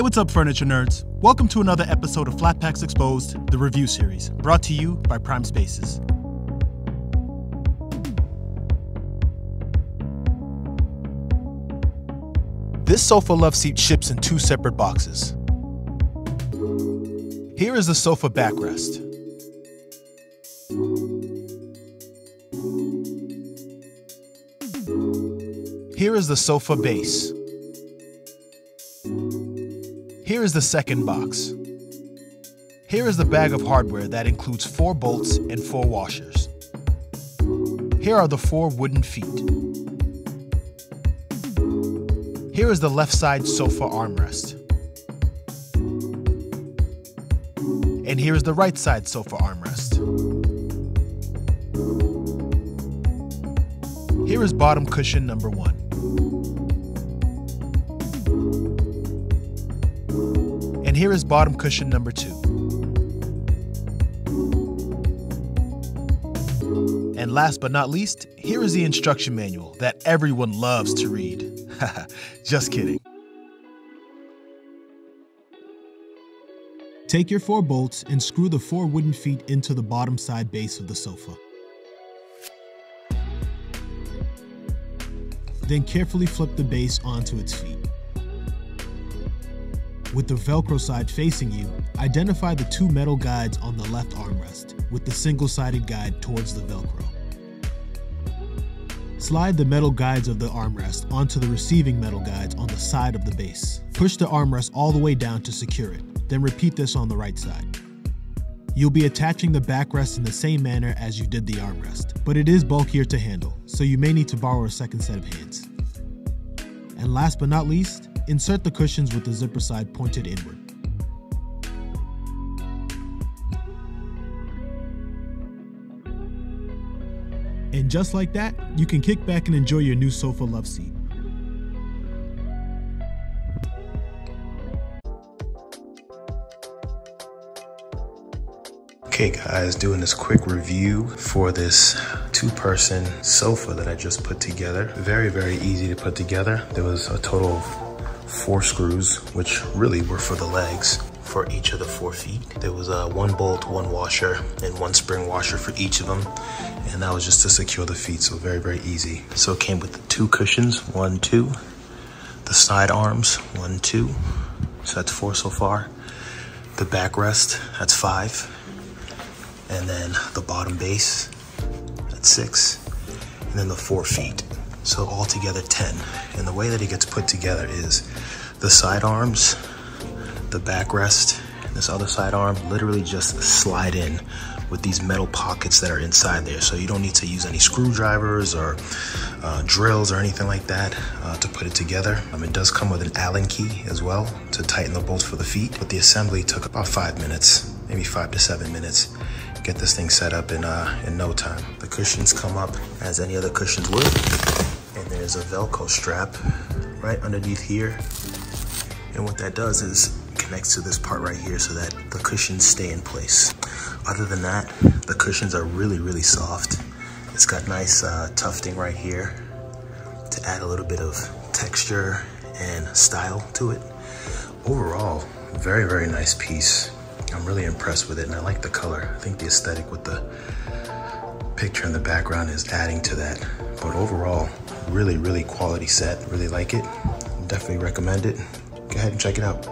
Hey, what's up, furniture nerds? Welcome to another episode of Flat Packs Exposed, the review series, brought to you by Prime Spaces. This sofa Loveseat ships in two separate boxes. Here is the sofa backrest. Here is the sofa base. Here is the second box. Here is the bag of hardware that includes 4 bolts and 4 washers. Here are the 4 wooden feet. Here is the left side sofa armrest. And here is the right side sofa armrest. Here is bottom cushion number 1. And here is bottom cushion number 2. And last but not least, here is the instruction manual that everyone loves to read. Just kidding. Take your 4 bolts and screw the 4 wooden feet into the bottom side base of the sofa. Then carefully flip the base onto its feet. With the Velcro side facing you, identify the 2 metal guides on the left armrest, with the single-sided guide towards the Velcro. Slide the metal guides of the armrest onto the receiving metal guides on the side of the base. Push the armrest all the way down to secure it, then repeat this on the right side. You'll be attaching the backrest in the same manner as you did the armrest, but it is bulkier to handle, so you may need to borrow a second set of hands. And last but not least, insert the cushions with the zipper side pointed inward. And just like that, you can kick back and enjoy your new sofa Loveseat. Okay guys, doing this quick review for this 2-person sofa that I just put together. Very, very easy to put together. There was a total of 4 screws, which really were for the legs for each of the 4 feet. There was 1 bolt, 1 washer, and 1 spring washer for each of them. And that was just to secure the feet, so very, very easy. So it came with the 2 cushions, 1, 2. The side arms, 1, 2. So that's 4 so far. The backrest, that's 5. And then the bottom base, that's 6. And then the 4 feet. So altogether 10. And the way that it gets put together is the side arms, the backrest, and this other side arm literally just slide in with these metal pockets that are inside there. So you don't need to use any screwdrivers or drills or anything like that to put it together. It does come with an Allen key as well to tighten the bolts for the feet, but the assembly took about 5 minutes, maybe 5 to 7 minutes. Get this thing set up in no time. The cushions come up as any other cushions would, and there's a Velcro strap right underneath here. And what that does is connects to this part right here so that the cushions stay in place. Other than that, the cushions are really, really soft. It's got nice tufting right here to add a little bit of texture and style to it. Overall, very, very nice piece. I'm really impressed with it, and I like the color. I think the aesthetic with the picture in the background is adding to that. But overall, really, really quality set. Really like it. Definitely recommend it. Go ahead and check it out.